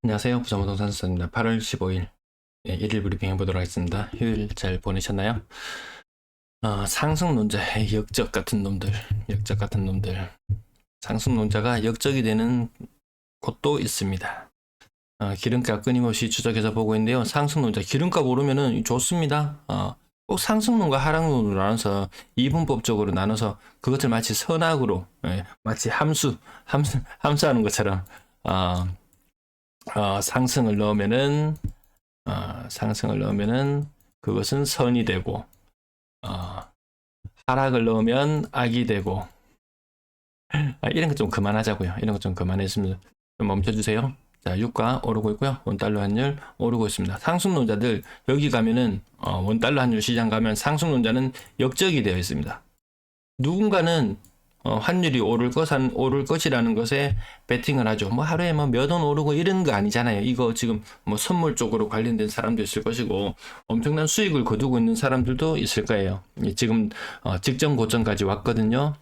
안녕하세요. 부자부동산 수사입니다. 8월 15일 1일 브리핑 해보도록 하겠습니다. 휴일 잘 보내셨나요? 상승론자의 역적 같은 놈들, 상승론자가 역적이 되는 곳도 있습니다. 기름값 끊임없이 추적해서 보고 있는데요. 상승론자 기름값 오르면은 좋습니다. 꼭 상승론과 하락론으로 나눠서 이분법적으로 나눠서 그것을 마치 선악으로, 마치 함수하는 것처럼 상승을 넣으면은 그것은 선이 되고, 하락을 넣으면 악이 되고, 이런 거 좀 그만하자고요. 이런 거 좀 그만했으면 좀 멈춰주세요. 자, 유가 오르고 있고요. 원달러 환율 오르고 있습니다. 상승론자들 여기 가면은 원달러 환율 시장 가면 상승론자는 역적이 되어 있습니다. 누군가는 환율이 오를 것이라는 것에 베팅을 하죠. 뭐 하루에 뭐 몇 원 오르고 이런 거 아니잖아요. 이거 지금 뭐 선물 쪽으로 관련된 사람도 있을 것이고 엄청난 수익을 거두고 있는 사람들도 있을 거예요. 지금 직전 고점까지 왔거든요.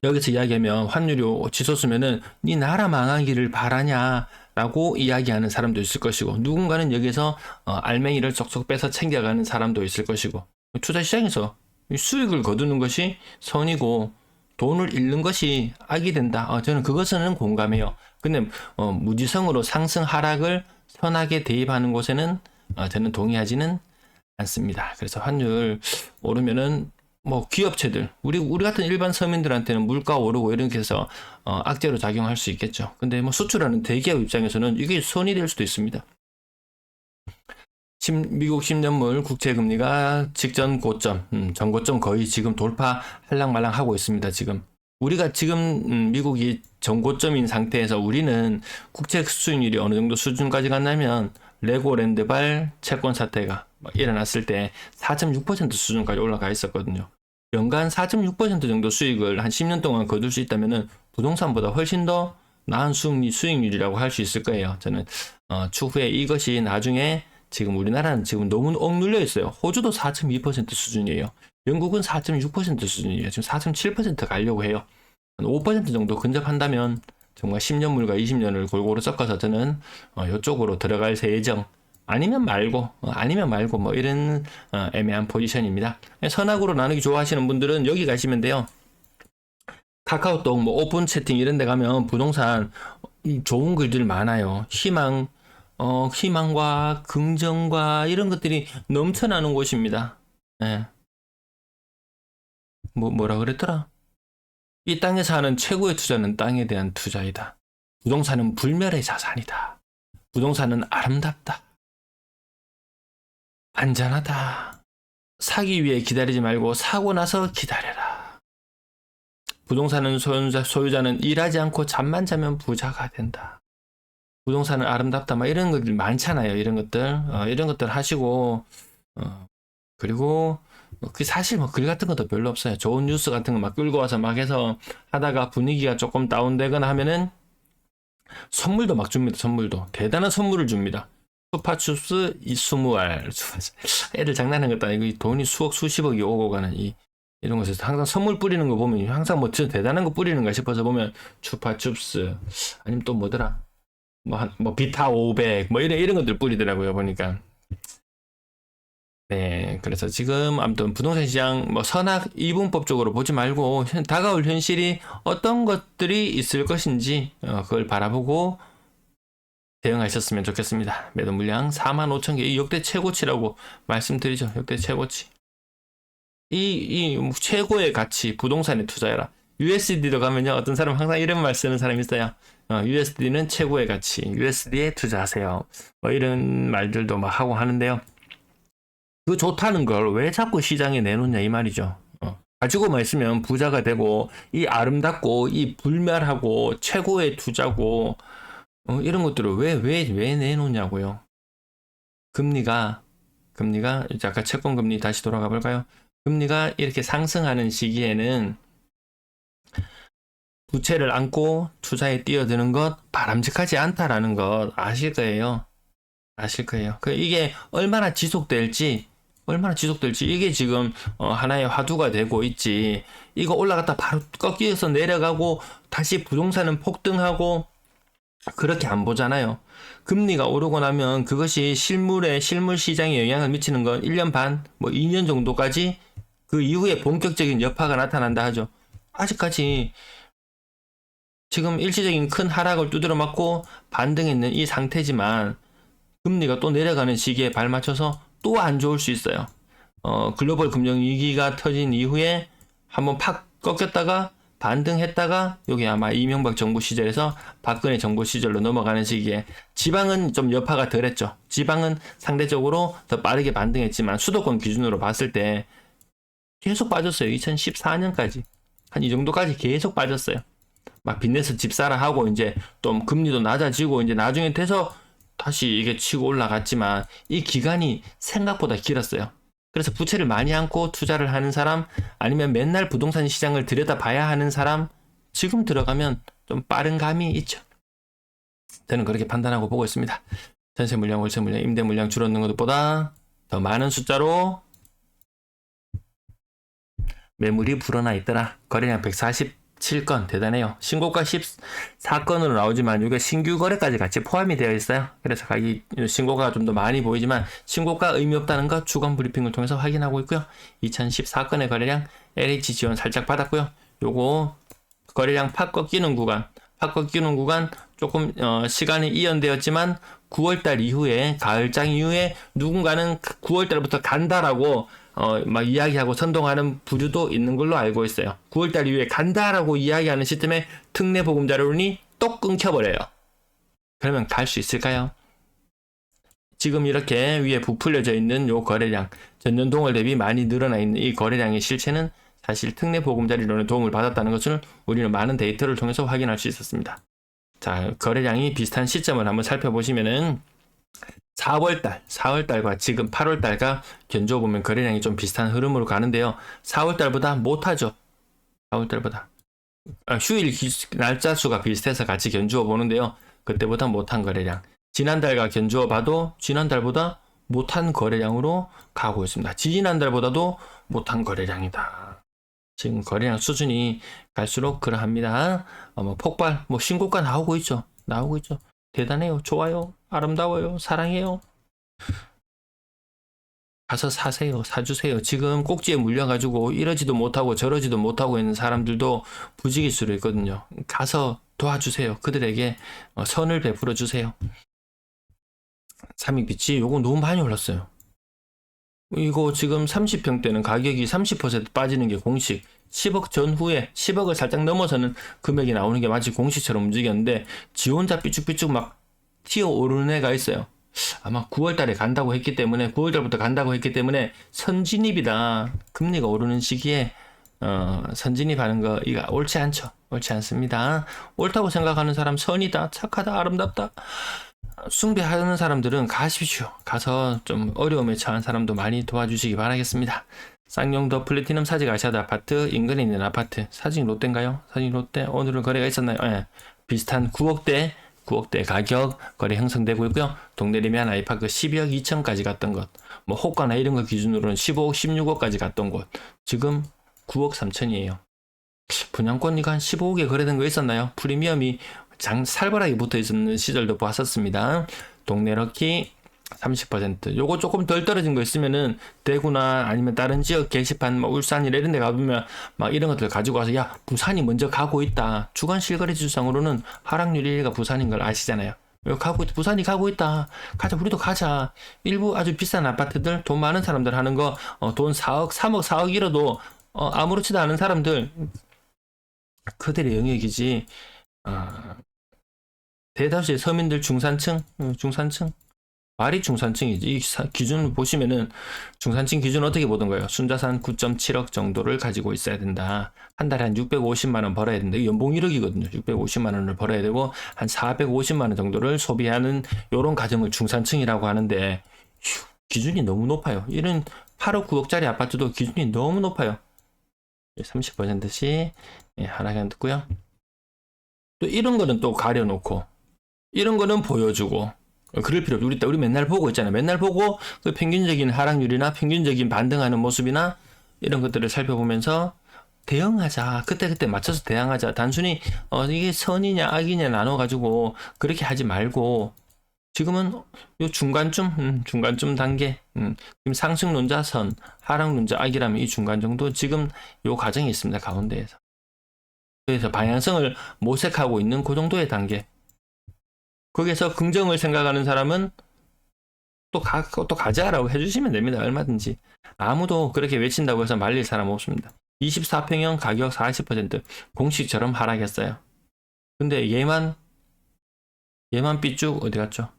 여기서 이야기하면 환율이 치솟으면은 네 나라 망하기를 바라냐 라고 이야기하는 사람도 있을 것이고, 누군가는 여기서 알맹이를 쏙쏙 빼서 챙겨가는 사람도 있을 것이고, 투자 시장에서 수익을 거두는 것이 선이고 돈을 잃는 것이 악이 된다. 저는 그것은 공감해요. 근데 무지성으로 상승 하락을 선하게 대입하는 곳에는 저는 동의하지는 않습니다. 그래서 환율 오르면은 뭐 기업체들, 우리 같은 일반 서민들한테는 물가 오르고 이렇게 해서 악재로 작용할 수 있겠죠. 근데 뭐 수출하는 대기업 입장에서는 이게 손이 될 수도 있습니다. 미국 10년물 국채금리가 직전 고점, 전고점 거의 지금 돌파 할랑말랑 하고 있습니다. 지금 우리가 지금 미국이 전고점인 상태에서 우리는 국채 수익률이 어느 정도 수준까지 갔냐면 레고랜드발 채권 사태가 일어났을 때 4.6% 수준까지 올라가 있었거든요. 연간 4.6% 정도 수익을 한 10년 동안 거둘 수 있다면 부동산보다 훨씬 더 나은 수익률이라고 할 수 있을 거예요. 저는 추후에 이것이 나중에, 지금 우리나라는 지금 너무 억눌려 있어요. 호주도 4.2% 수준이에요. 영국은 4.6% 수준이에요. 지금 4.7% 가려고 해요. 한 5% 정도 근접한다면 정말 10년물과 20년을 골고루 섞어서 저는 이쪽으로 들어갈 예정. 아니면 말고 뭐 이런 애매한 포지션입니다. 선악으로 나누기 좋아하시는 분들은 여기 가시면 돼요. 카카오톡 뭐 오픈 채팅 이런 데 가면 부동산 좋은 글들 많아요. 희망과 긍정과 이런 것들이 넘쳐나는 곳입니다. 예. 뭐라 그랬더라? 이 땅에서 하는 최고의 투자는 땅에 대한 투자이다. 부동산은 불멸의 자산이다. 부동산은 아름답다. 안전하다. 사기 위해 기다리지 말고 사고 나서 기다려라. 부동산은 소유자는 일하지 않고 잠만 자면 부자가 된다. 부동산은 아름답다. 막 이런 것들 많잖아요. 이런 것들 하시고, 그리고 그 사실 뭐 글 같은 것도 별로 없어요. 좋은 뉴스 같은 거 막 끌고 와서 막 해서 하다가 분위기가 조금 다운되거나 하면은 선물도 막 줍니다. 선물도 대단한 선물을 줍니다. 슈파춥스 20알. 애들 장난하는 것도 아니고 돈이 수십억이 오고 가는 이런 곳에서 항상 선물 뿌리는 거 보면 항상 뭐 진짜 대단한 거 뿌리는가 싶어서 보면 추파춥스 아니면 또 뭐더라, 뭐 비타 500 뭐 이런 것들 뿌리더라고요 보니까. 네, 그래서 지금 아무튼 부동산 시장 뭐 선악 이분법적으로 보지 말고 다가올 현실이 어떤 것들이 있을 것인지 그걸 바라보고 대응하셨으면 좋겠습니다. 매도 물량 45,000개, 역대 최고치라고 말씀드리죠. 역대 최고치. 이 최고의 가치 부동산에 투자해라. USD도 가면요, 어떤 사람 항상 이런 말 쓰는 사람이 있어요. USD는 최고의 가치, USD에 투자하세요. 뭐 이런 말들도 막 하고 하는데요. 그 좋다는 걸 왜 자꾸 시장에 내놓냐 이 말이죠. 가지고만 있으면 부자가 되고, 이 아름답고 이 불멸하고 최고의 투자고 이런 것들을 왜 내놓냐고요. 금리가 이제 아까 채권 금리 다시 돌아가 볼까요? 금리가 이렇게 상승하는 시기에는 부채를 안고 투자에 뛰어드는 것 바람직하지 않다라는 것 아실 거예요. 이게 얼마나 지속될지 이게 지금 하나의 화두가 되고 있지. 이거 올라갔다 바로 꺾여서 내려가고 다시 부동산은 폭등하고 그렇게 안 보잖아요. 금리가 오르고 나면 그것이 실물 시장에 영향을 미치는 건 1년 반, 뭐 2년 정도까지 그 이후에 본격적인 여파가 나타난다 하죠. 아직까지 지금 일시적인 큰 하락을 두드려 맞고 반등했는 이 상태지만 금리가 또 내려가는 시기에 발맞춰서 또 안 좋을 수 있어요. 글로벌 금융 위기가 터진 이후에 한번 팍 꺾였다가 반등했다가 여기 아마 이명박 정부 시절에서 박근혜 정부 시절로 넘어가는 시기에 지방은 좀 여파가 덜했죠. 지방은 상대적으로 더 빠르게 반등했지만 수도권 기준으로 봤을 때 계속 빠졌어요. 2014년까지 한 이 정도까지 계속 빠졌어요. 막 빚내서 집 사라 하고 이제 좀 금리도 낮아지고 이제 나중에 돼서 다시 이게 치고 올라갔지만 이 기간이 생각보다 길었어요. 그래서 부채를 많이 안고 투자를 하는 사람 아니면 맨날 부동산 시장을 들여다봐야 하는 사람 지금 들어가면 좀 빠른 감이 있죠. 저는 그렇게 판단하고 보고 있습니다. 전세 물량, 월세 물량, 임대 물량 줄었는 것보다 더 많은 숫자로 매물이 불어나 있더라. 거래량 147건 대단해요. 신고가 14건으로 나오지만 이게 신규 거래까지 같이 포함이 되어 있어요. 그래서 이 신고가가 좀 더 많이 보이지만 신고가 의미 없다는 거 주간 브리핑을 통해서 확인하고 있고요. 2014건의 거래량 LH 지원 살짝 받았고요. 요거 거래량 팍 꺾이는 구간 조금 시간이 이연되었지만 9월달 이후에 가을장 이후에 누군가는 9월달부터 간다라고 막 이야기하고 선동하는 부류도 있는 걸로 알고 있어요. 9월달 이후에 간다라고 이야기하는 시점에 특례 보금자리론이 또 끊겨버려요. 그러면 갈 수 있을까요? 지금 이렇게 위에 부풀려져 있는 요 거래량, 전년 동월 대비 많이 늘어나 있는 이 거래량의 실체는 사실 특례 보금자리론의 도움을 받았다는 것을 우리는 많은 데이터를 통해서 확인할 수 있었습니다. 자, 거래량이 비슷한 시점을 한번 살펴보시면은 4월달과 지금 8월달과 견주어보면 거래량이 좀 비슷한 흐름으로 가는데요. 4월달보다 못하죠. 4월달보다. 휴일 날짜 수가 비슷해서 같이 견주어 보는데요. 그때보다 못한 거래량. 지난달과 견주어 봐도 지난달보다 못한 거래량으로 가고 있습니다. 지난달보다도 못한 거래량이다. 지금 거래량 수준이 갈수록 그러합니다. 폭발, 신고가 나오고 있죠. 대단해요. 좋아요. 아름다워요. 사랑해요. 가서 사세요. 사주세요. 지금 꼭지에 물려가지고 이러지도 못하고 저러지도 못하고 있는 사람들도 부지길 수도 있거든요. 가서 도와주세요. 그들에게 선을 베풀어 주세요. 삼익빛이 요거 너무 많이 올랐어요. 이거 지금 30평대는 가격이 30% 빠지는 게 공식. 10억 전후에 10억을 살짝 넘어서는 금액이 나오는 게 마치 공식처럼 움직였는데 지 혼자 삐쭉삐쭉 막 튀어오르는 애가 있어요. 아마 9월달에 간다고 했기 때문에 9월달부터 간다고 했기 때문에 선진입이다. 금리가 오르는 시기에 선진입하는 거 이거 옳지 않죠. 옳지 않습니다. 옳다고 생각하는 사람 선이다. 착하다. 아름답다. 숭배하는 사람들은 가십시오. 가서 좀 어려움에 처한 사람도 많이 도와주시기 바라겠습니다. 쌍용더 플래티넘 사직 아시아드 아파트 인근에 있는 아파트. 사직 롯데인가요? 사직 롯데 오늘은 거래가 있었나요? 네. 비슷한 9억대 가격 거래 형성되고 있고요. 동네 리면 아이파크 12억 2천까지 갔던 것, 호가나 이런 거 기준으로는 15억 16억까지 갔던 곳 지금 9억 3천이에요. 분양권이가 한 15억에 거래된 거 있었나요? 프리미엄이 살벌하게 붙어 있었는 시절도 봤었습니다. 동네 럭키 30%. 요거 조금 덜 떨어진 거 있으면은 대구나 아니면 다른 지역 게시판 울산이나 이런 데 가보면 막 이런 것들 가지고 와서 야 부산이 먼저 가고 있다. 주간 실거래 지수상으로는 하락률 1위가 부산인 걸 아시잖아요. 부산이 가고 있다. 가자, 우리도 가자. 일부 아주 비싼 아파트들, 돈 많은 사람들 하는 거, 돈 4억, 3억, 4억 잃어도 아무렇지도 않은 사람들 그들의 영역이지. 대다수의 서민들 중산층 말이 중산층이지. 이 기준을 보시면은 중산층 기준 어떻게 보던가요? 순자산 9.7억 정도를 가지고 있어야 된다. 한 달에 한 650만 원 벌어야 된다. 연봉 1억이거든요. 650만 원을 벌어야 되고 한 450만 원 정도를 소비하는 요런 가정을 중산층이라고 하는데 기준이 너무 높아요. 이런 8억 9억짜리 아파트도 기준이 너무 높아요. 30%씩 하락이 안 됐고요. 또 이런 거는 또 가려놓고 이런 거는 보여주고 그럴 필요 없죠. 우리 맨날 보고 있잖아요. 맨날 보고 그 평균적인 하락률이나 평균적인 반등하는 모습이나 이런 것들을 살펴보면서 대응하자. 그때그때 맞춰서 대응하자. 단순히 이게 선이냐 악이냐 나눠가지고 그렇게 하지 말고 지금은 요 중간쯤 단계. 지금 상승론자 선, 하락론자 악이라면 이 중간 정도 지금 요 과정이 있습니다. 가운데에서. 그래서 방향성을 모색하고 있는 그 정도의 단계. 거기에서 긍정을 생각하는 사람은 또 가자라고 해주시면 됩니다. 얼마든지. 아무도 그렇게 외친다고 해서 말릴 사람 없습니다. 24평형 가격 40% 공식처럼 하락했어요. 근데 얘만 삐쭉 어디 갔죠?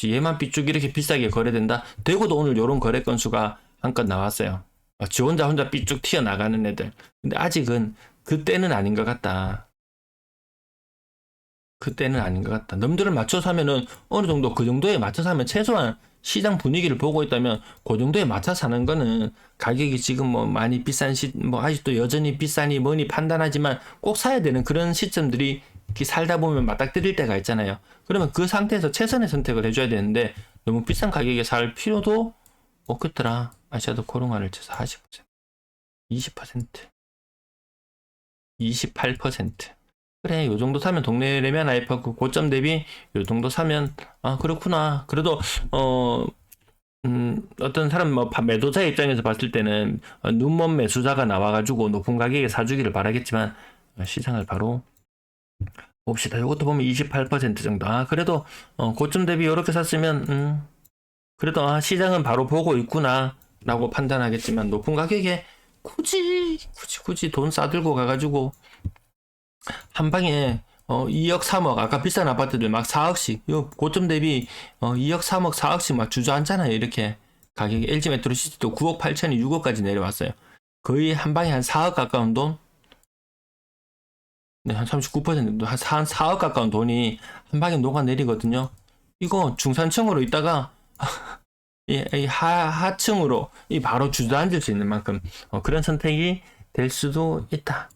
얘만 삐쭉 이렇게 비싸게 거래된다? 되고도 오늘 요런 거래 건수가 한건 나왔어요. 지 혼자 삐쭉 튀어나가는 애들. 근데 아직은 그때는 아닌 것 같다. 그때는 아닌 것 같다. 넘들을 맞춰서 하면은 어느 정도 그 정도에 맞춰서 하면 최소한 시장 분위기를 보고 있다면 그 정도에 맞춰서 사는 거는 가격이 지금 뭐 많이 비싼 뭐 아직도 여전히 비싸니 뭐니 판단하지만 꼭 사야 되는 그런 시점들이 살다 보면 맞닥뜨릴 때가 있잖아요. 그러면 그 상태에서 최선의 선택을 해줘야 되는데 너무 비싼 가격에 살 필요도 없겠더라. 아시아도 코롱아를 쳐서 40%, 20%, 28%. 그래, 요 정도 사면 동네 레미안 아이파크 고점 대비 요 정도 사면 그렇구나. 그래도 어떤 사람 뭐 매도자 입장에서 봤을 때는 눈먼 매수자가 나와가지고 높은 가격에 사주기를 바라겠지만 시장을 바로 봅시다. 요것도 보면 28% 정도. 그래도 고점 대비 이렇게 샀으면 그래도 시장은 바로 보고 있구나 라고 판단하겠지만 높은 가격에 굳이 돈 싸들고 가가지고 한 방에 2억 3억 아까 비싼 아파트들 막 4억씩 요 고점 대비 2억 3억 4억씩 막 주저앉잖아요. 이렇게 가격이 LG 메트로시티도 9억 8천이 6억까지 내려왔어요. 거의 한 방에 한 4억 가까운 돈, 네, 한 39%, 한 4억 가까운 돈이 한 방에 녹아내리거든요. 이거 중산층으로 있다가 이 하층으로 바로 주저앉을 수 있는 만큼 그런 선택이 될 수도 있다.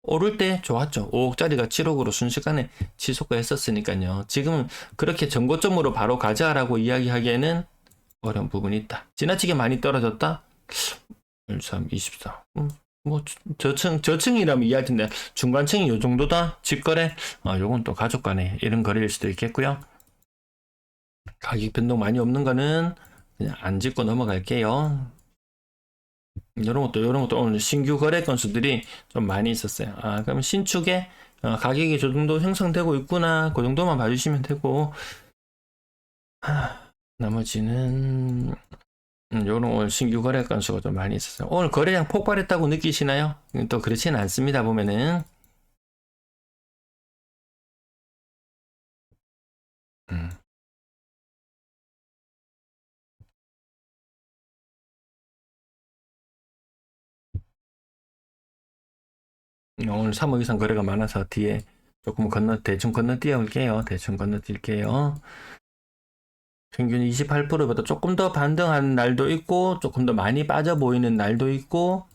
오를 때 좋았죠. 5억짜리가 7억으로 순식간에 지속가 했었으니까요. 지금은 그렇게 전고점으로 바로 가자라고 이야기하기에는 어려운 부분이 있다. 지나치게 많이 떨어졌다? 13, 24. 뭐 저층이라면 이해할 텐데 중간층이 요 정도다? 직거래? 요건 또 가족 간에 이런 거래일 수도 있겠고요. 가격 변동 많이 없는 거는 그냥 안 짚고 넘어갈게요. 이런 것도 오늘 신규 거래 건수들이 좀 많이 있었어요. 그럼 신축에 가격이 저 정도 형성되고 있구나. 그 정도만 봐주시면 되고, 나머지는 요런 오늘 신규 거래 건수가 좀 많이 있었어요. 오늘 거래량 폭발했다고 느끼시나요? 또 그렇지는 않습니다. 보면은 오늘 3억 이상 거래가 많아서 뒤에 조금 대충 건너뛰어 올게요. 대충 건너뛸게요. 평균 28%보다 조금 더 반등한 날도 있고 조금 더 많이 빠져 보이는 날도 있고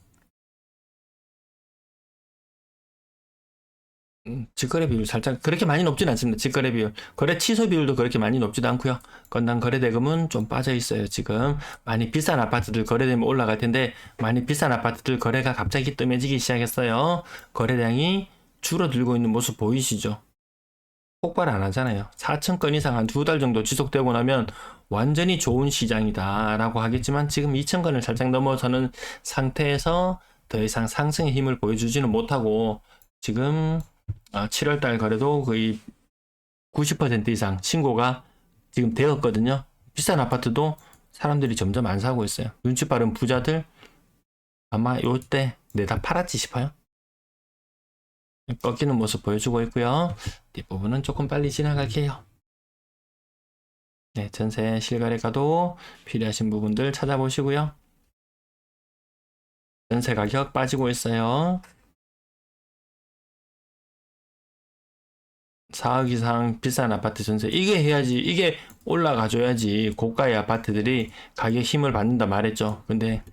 직거래 비율 살짝 그렇게 많이 높진 않습니다. 직거래 비율. 거래 취소 비율도 그렇게 많이 높지도 않고요. 건당 거래 대금은 좀 빠져 있어요. 지금 많이 비싼 아파트들 거래되면 올라갈 텐데 많이 비싼 아파트들 거래가 갑자기 뜸해지기 시작했어요. 거래량이 줄어들고 있는 모습 보이시죠? 폭발 안 하잖아요. 4천 건 이상 한 2달 정도 지속되고 나면 완전히 좋은 시장이다 라고 하겠지만 지금 2천 건을 살짝 넘어서는 상태에서 더 이상 상승의 힘을 보여주지는 못하고 지금 7월달 거래도 거의 90% 이상 신고가 지금 되었거든요. 비싼 아파트도 사람들이 점점 안 사고 있어요. 눈치 빠른 부자들 아마 요때 내다 팔았지 싶어요. 꺾이는 모습 보여주고 있고요. 뒷부분은 조금 빨리 지나갈게요. 네, 전세 실거래가도 필요하신 부분들 찾아보시고요. 전세 가격 빠지고 있어요. 4억 이상 비싼 아파트 전세 이게 해야지 이게 올라가줘야지 고가의 아파트들이 가격 힘을 받는다 말했죠. 근데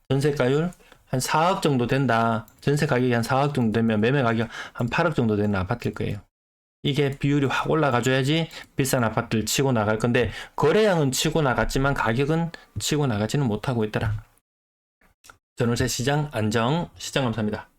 전세가율 한 4억 정도 된다. 전세 가격이 한 4억 정도 되면 매매 가격 한 8억 정도 되는 아파트일 거예요. 이게 비율이 확 올라가줘야지 비싼 아파트를 치고 나갈 건데 거래량은 치고 나갔지만 가격은 치고 나가지는 못하고 있더라. 전월세 시장 안정. 시장 감사합니다.